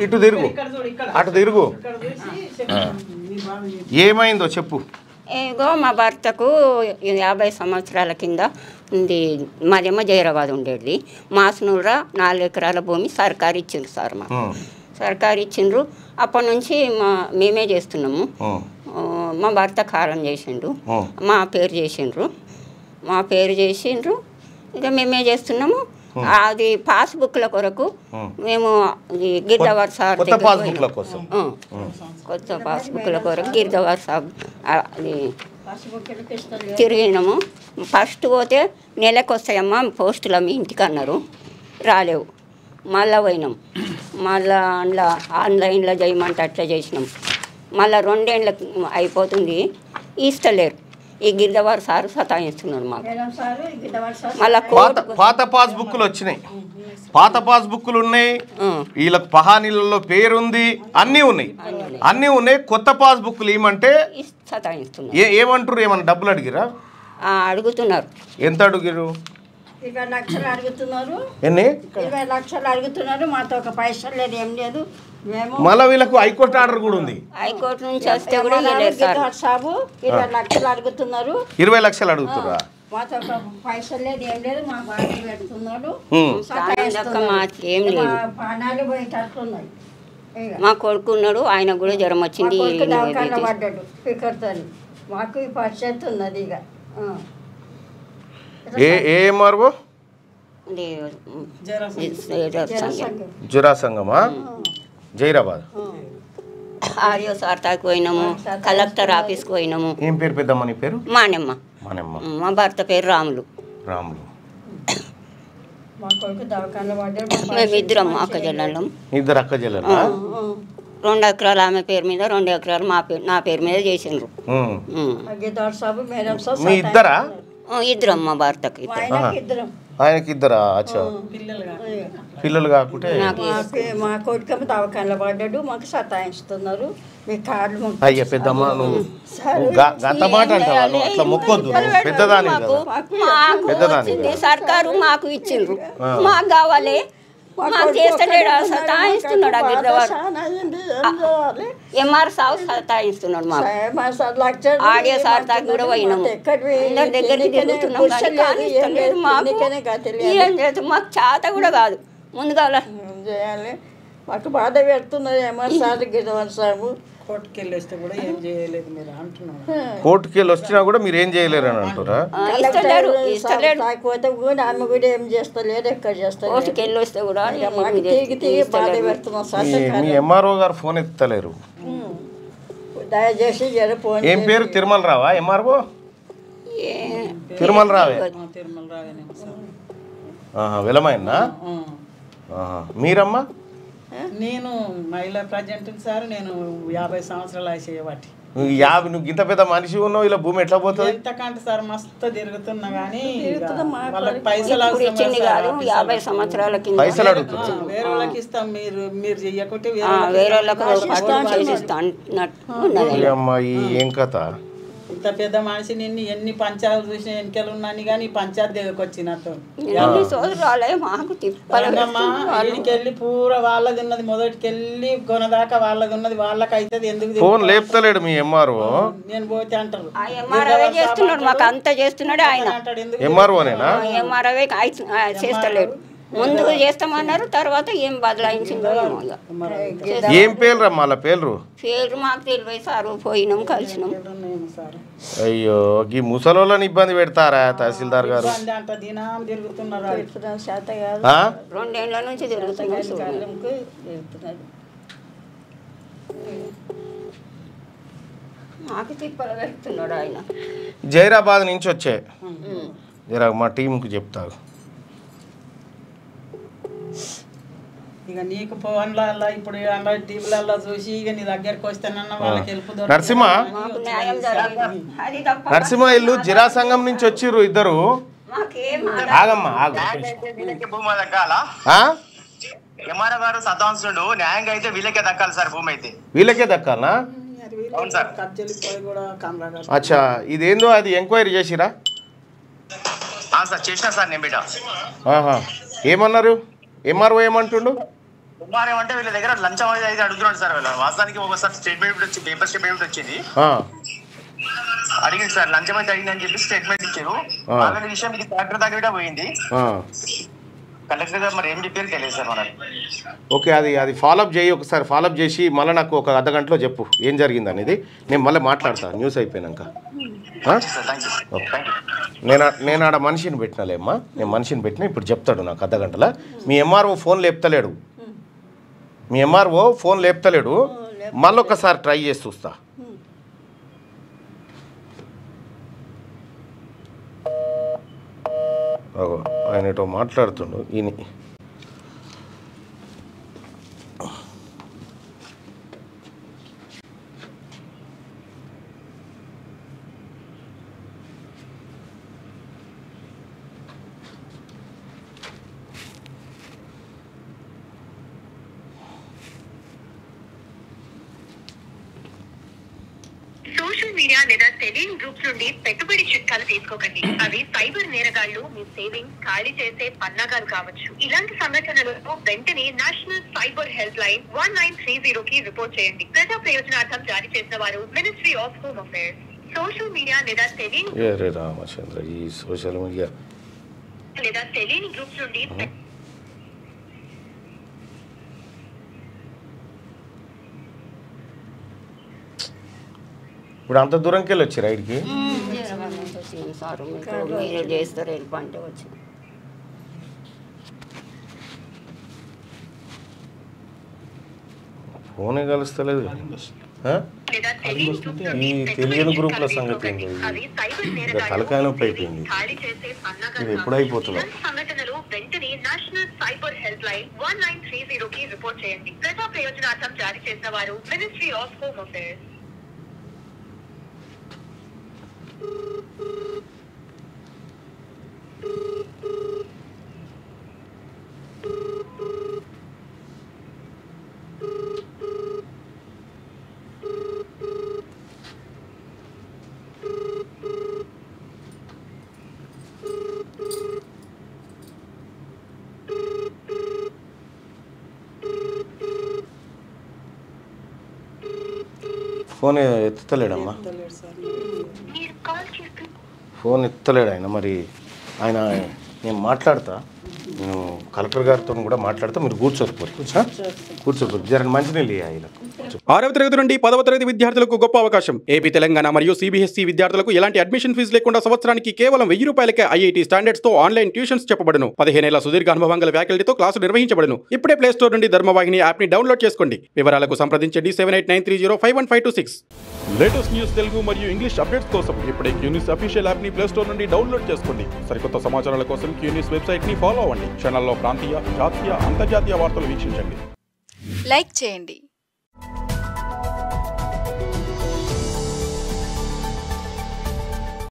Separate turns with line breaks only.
ఇటు తిరుగు, అటు తిరుగు. ఏమైందో చెప్పు.
ఏగో మా భర్తకు 50 సంవత్సరాల కింద ఉంది. మాదేమో జైరాబాద్ ఉండేది. మాసనూర 4 ఎకరాల భూమి సర్కారు ఇచ్చిండ్రు సార్. సర్కారు ఇచ్చిండ్రు. అప్పటి నుంచి మేమే చేస్తున్నాము. మా భర్త కాలం చేసిండ్రు, మా పేరు చేసిండ్రు. ఇక మేమే చేస్తున్నాము. అది పాస్బుక్ల కొరకు మేము గిరిజవార్ సార్
కొత్త పాస్బుక్ల
కొరకు గిరిజవార్ సాబ్ అది తిరిగినాము. ఫస్ట్ పోతే నెలకు వస్తాయమ్మా పోస్టులు మీ ఇంటికి అన్నారు, రాలేవు. మళ్ళీ పోయినాం, మళ్ళీ అందులో ఆన్లైన్లో చేయమంటే అట్లా చేసినాం. మళ్ళీ 2 ఏళ్ళకి అయిపోతుంది, ఇస్తలేరు. ఈ గిరిజవార్ సార్ సతాయిస్తున్నాడు మాకు. మళ్ళీ
పాత పాస్బుక్లు వచ్చినాయి, పాత పాస్బుక్లు ఉన్నాయి, వీళ్ళకి పహానీలలో పేరుంది, అన్నీ ఉన్నాయి. కొత్త పాస్బుక్లు ఏమంటే
సతాయిస్తున్నారు.
ఏమంటారు? ఏమన్నా డబ్బులు అడిగిరా?
అడుగుతున్నారు.
ఎంత అడిగిరు?
20 లక్షలు అడుగుతున్నారు.
ఎన్ని?
20 లక్షలు అడుగుతున్నారు. మాతో ఒక పైసలు లేదు, ఏం లేదు.
మళ్ళీ వీళ్ళకు హైకోర్టు ఆర్డర్ కూడా ఉంది.
హైకోర్టు నుంచి వస్తే కూడా
20 లక్షలు అడుగుతున్నారు.
20 లక్షలు అడుగుతురా?
మాతో ఒక పైసలు లేదు, ఏం లేదు. మా బాగా పెడుతున్నాడు.
మాకేం లేదు.
ప్రాణాలు పోయేటట్లున్నాయి.
మా కొడుకు ఉన్నాడు, ఆయన కూడా జ్వరం వచ్చింది,
పడ్డాడు స్పీకర్తో. మాకు ఈ పరిస్థితి ఉన్నది. ఇక
ఏమారు జురా సంఘమా? జైరాబాద్.
ఆర్యో సార్తాకి పోయినాము, కలెక్టర్ ఆఫీస్కి పోయినాము.
ఏం పేరు పెద్దమ్మ నీ పేరు?
మానమ్మ. మా భర్త పేరు రాములు. మేమిద్దరం అక్కజెల్లెళ్ళం.
2 అక్కజెల్లెళ్ళ?
2 ఎకరాలు ఆమె పేరు మీద, 2 ఎకరాలు నా పేరు మీద చేసిండ్రు.
మీ ఇద్దరా?
ఇద్దరం మా భర్తకి.
ఆయనకి ఇద్దరా? అచ్చా. పిల్లలు కాకుంటే
మా కొడుకు దవాఖానలో పడ్డాడు. మాకు సతాయిస్తున్నారు. మీ కార్డు
అయ్యా పెద్దమ్మ, నువ్వు గంత మాట అంటావా? నువ్వు అట్లా మొక్కొద్దు, పెద్దదాని
సర్కారు మాకు ఇచ్చిండ్రు, మాకు కావాలి. మాకు చేస్తలేడు, సతాయిస్తున్నాడు. ఎంఆర్ సాగు సతాయిస్తున్నాడు మాకు. ఆడియో సార్ దాకా కూడా పోయినాము, అందరి దగ్గరికి తిరుగుతున్నాం. ఏం లేదు, మాకు చేత కూడా కాదు. ముందుగా
చేయాలి. మాకు బాధ పెడుతున్నారు ఎంఆర్ సార్, గిరిజవార్ సాబు. కోర్టుకెళ్ళి వచ్చినా కూడా ఏం
చేయలేరు అని అంటారా?
కాకపోతే కూడా ఆమె కూడా ఏం చేస్తలేదు, ఎక్కడ చేస్తారు.
కోర్టుకెళ్ళి వస్తే కూడా
బాధ పెడుతున్నాం సార్.
మీ ఎంఆర్ఓ గారు ఫోన్ ఎత్తలేరు.
దయచేసి ఫోన్.
ఏం పేరు? తిరుమల రావా ఎంఆర్ఓ? తిరుమల రావే. వెలమైందా? మీరమ్మా?
నేను మహిళా ప్రజెంట్ సార్. నేను 50 సంవత్సరాలు అయిపోయేవాటి.
నువ్వు ఇంత పెద్ద మనిషి ఉన్నావు, ఇలా భూమి ఎట్లా పోతుంది?
ఎంతకంటే సార్ మస్తు తిరుగుతున్నా కానీ
పైసలు 50 సంవత్సరాల కింద
పైసలు అడుగుతున్నా.
వేరే వాళ్ళకి ఇస్తాం, మీరు చెయ్యకుంటే
వేరే వాళ్ళకి
ఏం కథ?
ఇంత పెద్ద మనిషి నిన్ను ఎన్ని పంచాలు చూసిన ఎన్నికలు ఉన్నాను కానీ పంచాయత్ దగ్గరకు వచ్చినట్టు వెళ్ళి పూర వాళ్ళది ఉన్నది, మొదటికెళ్ళి కొనదాకా వాళ్ళది ఉన్నది, వాళ్ళకి అవుతుంది. ఎందుకు
ఫోన్ లేపుతలేడు మీ ఎంఆర్ఓ?
నేను పోతే అంటారు
మాకు అంతా చేస్తున్నాడు ఆయన.
ఎంఆర్ఓనేనా?
ఎంఆర్ఓ చేస్తలేడు. ముందుకు చేస్తామన్నారు, తర్వాత ఏం బదలాయించిందో.
ఏం పేరు రమ్మా? పేరు
మాకు తెలియదు సార్. పోయినాం, కలిసినాం.
అయ్యో, ఈ ముసలోళ్ళని ఇబ్బంది పెడతారా తహసీల్దార్ గారు?
2 ఏళ్ల నుంచి తిరుగుతున్నాం. మాకు తిప్పలు పెడుతున్నాడు ఆయన.
జైరాబాద్ నుంచి వచ్చే జరా మా టీంకు చెప్తారు.
ఇక నీకు ఫోన్లలో ఇప్పుడు టీవీలలో చూసి ఇక నీ దగ్గరకు వస్తానన్న వాళ్ళకి హెల్ప్.
నరసింహ ఇల్లు జిరా సంఘం నుంచి వచ్చిర్రు ఇద్దరు. ఆగమ్మా
భూమి దక్కాల ఎంఆర్ఓ గారు సతాంశుడు. న్యాయంగా అయితే వీళ్ళకే దక్కాలి సార్. భూమి అయితే వీళ్ళకే
దక్కాలనా?
అవును సార్.
అచ్చా, ఇదేందో అది ఎంక్వైరీ చేసిరా?
సార్ చేసిన సార్ నేను బిడ్డ.
ఏమన్నారు? ఎంఆర్ఓ ఏమంటుండు?
కుమార్ ఏమంటే వీళ్ళ దగ్గర లంచం అయితే అడుగుతున్నాడు సార్. వీళ్ళు వాస్తవానికి ఒకసారి స్టేట్మెంట్ వచ్చి పేపర్ స్టేట్మెంట్ వచ్చింది, అడిగింది సార్ లంచం అయితే అడిగింది అని చెప్పి స్టేట్మెంట్ ఇచ్చారు. ఆల్రెడీ విషయం ఇది కలెక్టర్ దగ్గర పోయింది. కలెక్టర్ గారు మరి ఏం చెప్పారు తెలియదు సార్ మనకి.
ఓకే, అది ఫాలోఅప్ చేయి, ఒకసారి ఫాలోఅప్ చేసి మళ్ళీ నాకు ఒక అర్ధగంటలో చెప్పు ఏం జరిగింది అనేది. నేను మళ్ళీ మాట్లాడతాను న్యూస్ అయిపోయినాక. నేను ఆడ మనిషిని పెట్టినాలేమ్మా, నేను మనిషిని పెట్టినా ఇప్పుడు చెప్తాడు నాకు అర్ధగంటలో. మీ ఎంఆర్ఓ ఫోన్ లేపుతలేడు, మళ్ళీ ఒకసారి ట్రై చేసి చూస్తా. ఆయన ఏటో మాట్లాడుతుండు ఈయన.
సోషల్ మీడియా లేదా తెలియని గ్రూప్స్ నుండి పెట్టుబడి చిట్కాలు తీసుకోకండి. అవి సైబర్ నేరగాళ్లు మీ సేవింగ్స్ ఖాళీ చేసే పన్నాగాలు కావచ్చు. ఇలాంటి సంఘటనలకు వెంటనే నేషనల్ సైబర్ హెల్ప్ లైన్ 1930 కి రిపోర్ట్ చేయండి. ప్రజా ప్రయోజనార్థం జారీ చేసిన వారు ministry of home affairs. Social media లేదా తెలియని గ్రూప్స్ నుండి
ఇప్పుడు అంత దూరంకి వెళ్ళి వచ్చి రైడ్కి
సార్ మీరే చేస్తారు వెళ్ళిపోంటే వచ్చి
ఫోనే కలుస్తలేదు. ఈ తెలియని గ్రూపుల సంగతి ఏంటి? తలకాయ నొప్పి అయిపోయింది. ఇది ఎప్పుడు అయిపోతుందో.
సంఘటనలు వెంటనే నేషనల్ సైబర్ హెల్ప్ లైన్ 1930 కి రిపోర్ట్ చేయండి. ప్రజా ప్రయోజనార్థం జారీ చేసిన వారు ministry of home affairs.
Phone ఎత్తుతలేడమ్మా, ఫోన్ ఎత్తలేడు ఆయన. మరి ఆయన నేను మాట్లాడతా, నేను కలెక్టర్ గారితో కూడా మాట్లాడతా. మీరు కూర్చోపోరు జర మంచినీళ్ళు ఆయన.
6వ తరగతి నుండి 10వ తరగతి విద్యార్థులకు గొప్ప అవకాశం. ఏపీ, తెలంగాణ మరియు సిబిఎస్ఈ విద్యార్థులకు ఎలాంటి అడ్మిషన్ ఫీజు లేకుండా సంవత్సరానికి కేవలం 1000 రూపాయలకే ఐఐటీ స్టాండర్డ్స్ తో ఆన్లైన్ ట్యూషన్స్ చెప్పబడును. 15 ఏళ్ల సుదీర్ఘ అనుభవం గల ఫ్యాకల్టీతో క్లాసులు నిర్వహించబడును. ఇప్పుడే ప్లే స్టోర్ నుండి ధర్మవాహిని యాప్ ని డౌన్లోడ్ చేసుకోండి. వివరాలకు సంప్రదించండి 7893051526. లేటెస్ట్ న్యూస్ తెలుగు మరియు ఇంగ్లీష్ అప్డేట్స్ కోసం ఇప్పుడే క్యూన్యూస్ అఫీషియల్ యాప్ ని ప్లే స్టోర్ నుండి డౌన్లోడ్ చేసుకోండి. సరికొత్త సమాచారాల కోసం క్యూన్యూస్ వెబ్సైట్ ని ఫాలో అవ్వండి. ఛానల్లో ప్రాంతీయ, జాతీయ, అంతర్జాతీయ వార్తలు వీక్షించండి.
లైక్ చేయండి.